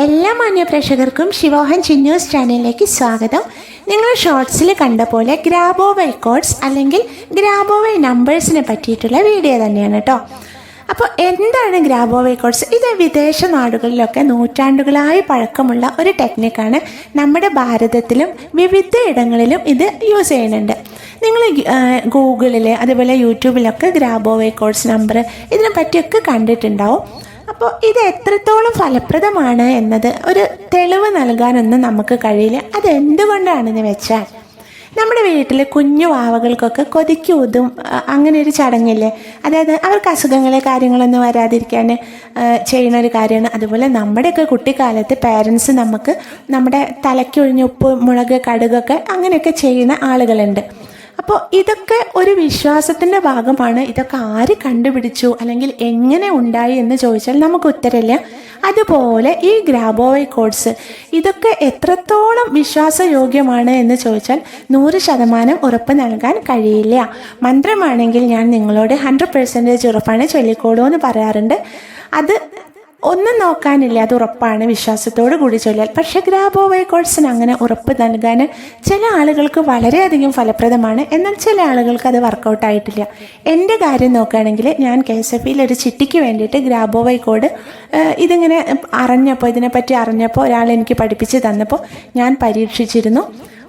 എല്ലാ മാന്യ പ്രേക്ഷകർക്കും ശിവോഹൻ ചിന്നൂസ് ചാനലിലേക്ക് സ്വാഗതം. നിങ്ങൾ ഷോർട്സിൽ കണ്ട പോലെ ഗ്രാബോവൈ കോഡ്സ് അല്ലെങ്കിൽ ഗ്രാബോവൈ നമ്പേഴ്സിനെ പറ്റിയിട്ടുള്ള വീഡിയോ തന്നെയാണ് കേട്ടോ. അപ്പോൾ എന്താണ് ഗ്രാബോവൈ കോഡ്സ്? ഇത് വിദേശ നാടുകളിലൊക്കെ നൂറ്റാണ്ടുകളായി പഴക്കമുള്ള ഒരു ടെക്നിക്കാണ്. നമ്മുടെ ഭാരതത്തിലും വിവിധ ഇടങ്ങളിലും ഇത് യൂസ് ചെയ്യുന്നുണ്ട്. നിങ്ങൾ ഗൂഗിളിൽ അതുപോലെ യൂട്യൂബിലൊക്കെ ഗ്രാബോവൈ കോഡ്സ് നമ്പർ ഇതിനെ പറ്റിയൊക്കെ കണ്ടിട്ടുണ്ടാവും. അപ്പോൾ ഇത് എത്രത്തോളം ഫലപ്രദമാണ് എന്നത് ഒരു തെളിവ് നൽകാനൊന്നും നമുക്ക് കഴിയില്ല. അതെന്തുകൊണ്ടാണെന്ന് വെച്ചാൽ നമ്മുടെ വീട്ടിൽ കുഞ്ഞു വാവകൾക്കൊക്കെ കൊതിക്കൂതും അങ്ങനെ ഒരു ചടങ്ങില്ലേ, അതായത് അവർക്ക് അസുഖങ്ങളെ കാര്യങ്ങളൊന്നും വരാതിരിക്കാൻ ചെയ്യുന്ന ഒരു കാര്യമാണ്. അതുപോലെ നമ്മുടെയൊക്കെ കുട്ടിക്കാലത്ത് പേരൻസ് നമുക്ക് നമ്മുടെ തലയ്ക്കൊഴിഞ്ഞ് ഉപ്പ് മുളക് കടുകൊക്കെ അങ്ങനെയൊക്കെ ചെയ്യുന്ന ആളുകളുണ്ട്. അപ്പോൾ ഇതൊക്കെ ഒരു വിശ്വാസത്തിൻ്റെ ഭാഗമാണ്. ഇതൊക്കെ ആര് കണ്ടുപിടിച്ചു അല്ലെങ്കിൽ എങ്ങനെ ഉണ്ടായി എന്ന് ചോദിച്ചാൽ നമുക്ക് ഉത്തരമില്ല. അതുപോലെ ഈ ഗ്രാബോവൈ കോഡ്സ് ഇതൊക്കെ എത്രത്തോളം വിശ്വാസയോഗ്യമാണ് എന്ന് ചോദിച്ചാൽ 100% ഉറപ്പ് നൽകാൻ കഴിയില്ല. മന്ത്രമാണെങ്കിൽ ഞാൻ നിങ്ങളോട് 100% ഉറപ്പാണ് ചൊല്ലിക്കോളൂ എന്ന് പറയാറുണ്ട്. അത് ഒന്നും നോക്കാനില്ല, അത് ഉറപ്പാണ്, വിശ്വാസത്തോട് കൂടി ചൊല്ലിയാൽ. പക്ഷേ ഗ്രാബോവൈ കോഡ്സിന് അങ്ങനെ ഉറപ്പ് നൽകാൻ ചില ആളുകൾക്ക് വളരെയധികം ഫലപ്രദമാണ്, എന്നാൽ ചില ആളുകൾക്ക് അത് വർക്കൗട്ട് ആയിട്ടില്ല. എൻ്റെ കാര്യം നോക്കുകയാണെങ്കിൽ ഞാൻ KSFEയിൽ ഒരു ചിട്ടിക്ക് വേണ്ടിയിട്ട് ഗ്രാബോവൈ കോഡ് ഇതിങ്ങനെ ഇതിനെപ്പറ്റി അറിഞ്ഞപ്പോൾ ഒരാൾ എനിക്ക് പഠിപ്പിച്ച് തന്നപ്പോൾ ഞാൻ പരീക്ഷിച്ചിരുന്നു.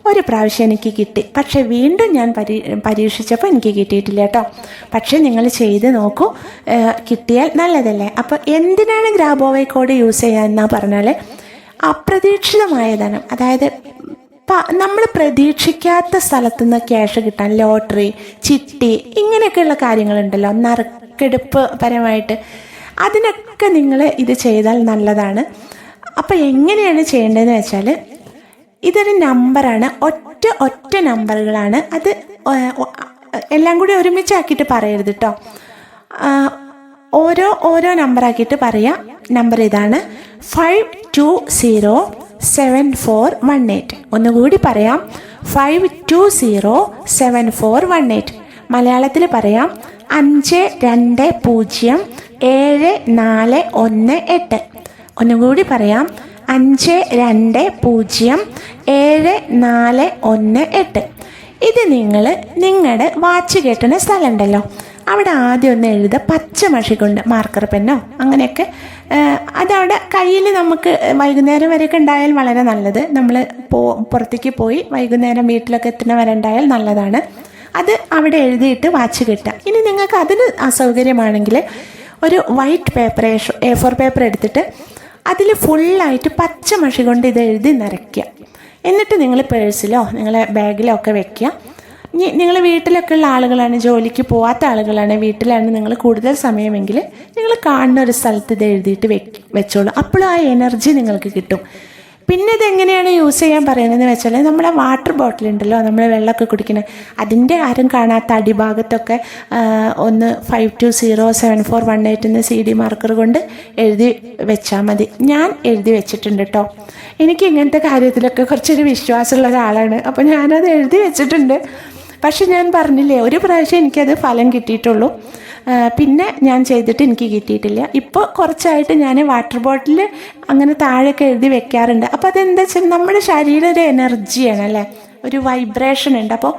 ഒരു പ്രാവശ്യം എനിക്ക് കിട്ടി, പക്ഷേ വീണ്ടും ഞാൻ പരീക്ഷിച്ചപ്പോൾ എനിക്ക് കിട്ടിയിട്ടില്ല കേട്ടോ. പക്ഷേ നിങ്ങൾ ചെയ്ത് നോക്കൂ, കിട്ടിയാൽ നല്ലതല്ലേ. അപ്പോൾ എന്തിനാണ് ഗ്രാബോവൈ കോഡ് യൂസ് ചെയ്യുക എന്നാ പറഞ്ഞാൽ, അപ്രതീക്ഷിതമായ ധനം, അതായത് നമ്മൾ പ്രതീക്ഷിക്കാത്ത സ്ഥലത്തുനിന്ന് ക്യാഷ് കിട്ടാൻ, ലോട്ടറി, ചിട്ടി, ഇങ്ങനെയൊക്കെയുള്ള കാര്യങ്ങളുണ്ടല്ലോ, നറുക്കെടുപ്പ് പരമായിട്ട്, അതിനൊക്കെ നിങ്ങൾ ഇത് ചെയ്താൽ നല്ലതാണ്. അപ്പോൾ എങ്ങനെയാണ് ചെയ്യേണ്ടതെന്ന് വെച്ചാൽ, ഇതൊരു നമ്പറാണ്, ഒറ്റ നമ്പറുകളാണ്. അത് എല്ലാം കൂടി ഒരുമിച്ചാക്കിയിട്ട് പറയരുത് കേട്ടോ, ഓരോ നമ്പറാക്കിയിട്ട് പറയാം. നമ്പർ ഇതാണ് 5207418. ഒന്നുകൂടി പറയാം, 5207418. മലയാളത്തിൽ പറയാം 52074118. ഒന്നുകൂടി പറയാം 52074118. ഇത് നിങ്ങൾ നിങ്ങളുടെ വാച്ച് കെട്ടുന്ന സ്ഥലമുണ്ടല്ലോ, അവിടെ ആദ്യം ഒന്ന് എഴുതുക, പച്ച മഷി കൊണ്ട്, മാർക്കർ പെന്നോ അങ്ങനെയൊക്കെ. അതവിടെ കയ്യിൽ നമുക്ക് വൈകുന്നേരം വരെയൊക്കെ ഉണ്ടായാൽ വളരെ നല്ലത്. നമ്മൾ പുറത്തേക്ക് പോയി വൈകുന്നേരം വീട്ടിലൊക്കെ എത്തുന്ന വരെ ഉണ്ടായാൽ നല്ലതാണ്. അത് അവിടെ എഴുതിയിട്ട് വാച്ച് കെട്ടുക. ഇനി നിങ്ങൾക്ക് അതിന് അസൗകര്യമാണെങ്കിൽ ഒരു വൈറ്റ് പേപ്പർ, A4 പേപ്പർ എടുത്തിട്ട് അതിൽ ഫുള്ളായിട്ട് പച്ച മഷി കൊണ്ട് ഇത് എഴുതി നിറയ്ക്കുക. എന്നിട്ട് നിങ്ങൾ പേഴ്സിലോ നിങ്ങളെ ബാഗിലോ ഒക്കെ വെക്കുക. ഇനി നിങ്ങൾ വീട്ടിലൊക്കെ ഉള്ള ആളുകളാണ്, ജോലിക്ക് പോകാത്ത ആളുകളാണ്, വീട്ടിലാണ് നിങ്ങൾ കൂടുതൽ സമയമെങ്കിൽ നിങ്ങൾ കാണുന്ന ഒരു സ്ഥലത്ത് ഇത് എഴുതിയിട്ട് വെച്ചോളൂ. അപ്പോഴും ആ എനർജി നിങ്ങൾക്ക് കിട്ടും. പിന്നെ ഇതെങ്ങനെയാണ് യൂസ് ചെയ്യാൻ പറയുന്നതെന്ന് വെച്ചാൽ, നമ്മളെ വാട്ടർ ബോട്ടിലുണ്ടല്ലോ, നമ്മൾ വെള്ളമൊക്കെ കുടിക്കുന്നത്, അതിൻ്റെ ആരും കാണാത്ത അടിഭാഗത്തൊക്കെ ഒന്ന് 5207418 എന്ന് CD മാർക്കർ കൊണ്ട് എഴുതി വെച്ചാൽ മതി. ഞാൻ എഴുതി വെച്ചിട്ടുണ്ട് കേട്ടോ. എനിക്ക് ഇങ്ങനത്തെ കാര്യത്തിലൊക്കെ കുറച്ചൊരു വിശ്വാസമുള്ള ഒരാളാണ്. അപ്പോൾ ഞാനത് എഴുതി വെച്ചിട്ടുണ്ട്. പക്ഷെ ഞാൻ പറഞ്ഞില്ലേ, ഒരു പ്രാവശ്യം എനിക്കത് ഫലം കിട്ടിയിട്ടുള്ളൂ. പിന്നെ ഞാൻ ചെയ്തിട്ട് എനിക്ക് കിട്ടിയിട്ടില്ല. ഇപ്പോൾ കുറച്ചായിട്ട് ഞാൻ വാട്ടർ ബോട്ടിൽ അങ്ങനെ താഴെയൊക്കെ എഴുതി വെക്കാറുണ്ട്. അപ്പോൾ അതെന്താ വെച്ചാൽ നമ്മുടെ ശരീരം ഒരു എനർജിയാണ് അല്ലേ, ഒരു വൈബ്രേഷൻ ഉണ്ട്. അപ്പോൾ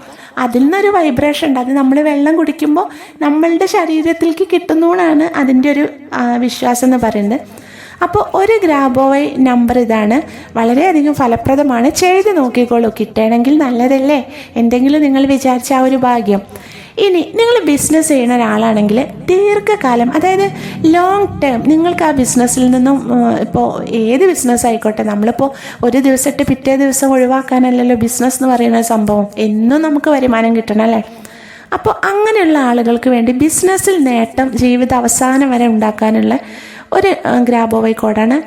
അതിൽ നിന്നൊരു വൈബ്രേഷൻ ഉണ്ട്, അത് നമ്മൾ വെള്ളം കുടിക്കുമ്പോൾ നമ്മളുടെ ശരീരത്തിലേക്ക് കിട്ടുന്നതാണ് അതിൻ്റെ ഒരു വിശ്വാസം എന്ന് പറയുന്നത്. അപ്പോൾ ഒരു ഗ്രാബോവൈ നമ്പർ ഇതാണ്, വളരെയധികം ഫലപ്രദമാണ്. ചെയ്ത് നോക്കിക്കോളൂ, കിട്ടണമെങ്കിൽ നല്ലതല്ലേ, എന്തെങ്കിലും നിങ്ങൾ വിചാരിച്ച ആ ഒരു ഭാഗ്യം. ഇനി നിങ്ങൾ ബിസിനസ് ചെയ്യുന്ന ഒരാളാണെങ്കിൽ ദീർഘകാലം, അതായത് ലോങ് ടേം, നിങ്ങൾക്ക് ആ ബിസിനസ്സിൽ നിന്നും, ഇപ്പോൾ ഏത് ബിസിനസ് ആയിക്കോട്ടെ, നമ്മളിപ്പോൾ ഒരു ദിവസത്തെ പിറ്റേ ദിവസം ഒഴിവാക്കാനല്ലല്ലോ ബിസിനസ് എന്ന് പറയുന്ന സംഭവം, എന്നും നമുക്ക് വരുമാനം കിട്ടണം അല്ലേ. അപ്പോൾ അങ്ങനെയുള്ള ആളുകൾക്ക് വേണ്ടി ബിസിനസ്സിൽ നേട്ടം ജീവിത അവസാനം വരെ ഉണ്ടാക്കാനുള്ള ഒരു ഗ്രാബോവൈ കോഡാണ്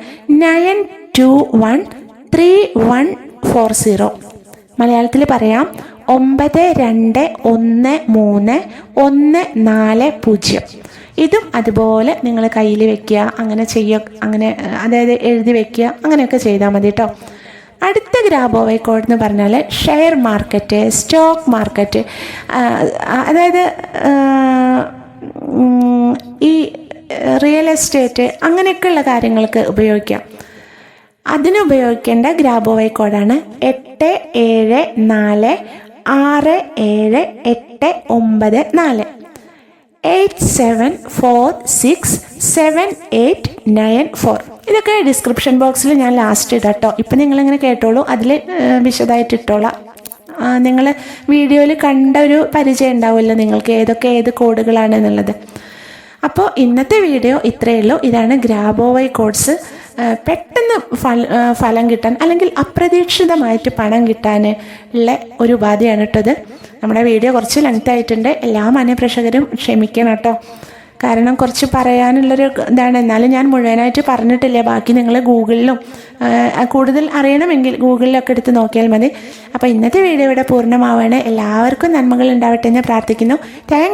9213140. മലയാളത്തിൽ പറയാം 92131440. ഇതും അതുപോലെ നിങ്ങൾ കയ്യിൽ വെക്കുക, അങ്ങനെ അങ്ങനെ അതായത് എഴുതി വെക്കുക, അങ്ങനെയൊക്കെ ചെയ്താൽ മതി കേട്ടോ. അടുത്ത ഗ്രാബോവൈ കോഡ് എന്ന് പറഞ്ഞാൽ ഷെയർ മാർക്കറ്റ്, സ്റ്റോക്ക് മാർക്കറ്റ്, അതായത് ഈ റിയൽ എസ്റ്റേറ്റ് അങ്ങനെയൊക്കെയുള്ള കാര്യങ്ങൾക്ക് ഉപയോഗിക്കാം. അതിനുപയോഗിക്കേണ്ട ഗ്രാബോവൈ കോഡാണ് 87467894 87467894. ഇതൊക്കെ ഡിസ്ക്രിപ്ഷൻ ബോക്സിൽ ഞാൻ ലാസ്റ്റ് ഇടാം കേട്ടോ. ഇപ്പം നിങ്ങളിങ്ങനെ കേട്ടോളൂ, അതിൽ വിശദമായിട്ട് ഇട്ടോളാം. നിങ്ങൾ വീഡിയോയിൽ കണ്ട ഒരു പരിചയം ഉണ്ടാവുമല്ലോ നിങ്ങൾക്ക് ഏത് കോഡുകളാണ് എന്നുള്ളത്. അപ്പോൾ ഇന്നത്തെ വീഡിയോ ഇത്രയേ ഉള്ളൂ. ഇതാണ് ഗ്രാബോവൈ കോഡ്സ്. പെട്ടെന്ന് ഫലം കിട്ടാൻ അല്ലെങ്കിൽ അപ്രതീക്ഷിതമായിട്ട് പണം കിട്ടാൻ ഉള്ള ഒരു ഉപാധിയാണ് കേട്ടോ ഇത്. നമ്മുടെ വീഡിയോ കുറച്ച് ലെങ്ത് ആയിട്ടുണ്ട്, എല്ലാ മാന്യപ്രേക്ഷകരും ക്ഷമിക്കണം കേട്ടോ. കാരണം കുറച്ച് പറയാനുള്ളൊരു ഇതാണ്. എന്നാലും ഞാൻ മുഴുവനായിട്ട് പറഞ്ഞിട്ടില്ല. ബാക്കി നിങ്ങൾ ഗൂഗിളിലും കൂടുതൽ അറിയണമെങ്കിൽ ഗൂഗിളിലൊക്കെ എടുത്ത് നോക്കിയാൽ മതി. അപ്പോൾ ഇന്നത്തെ വീഡിയോ ഇവിടെ പൂർണ്ണമാവാണ്. എല്ലാവർക്കും നന്മകൾ ഉണ്ടാവട്ടെ എന്ന് പ്രാർത്ഥിക്കുന്നു. താങ്ക്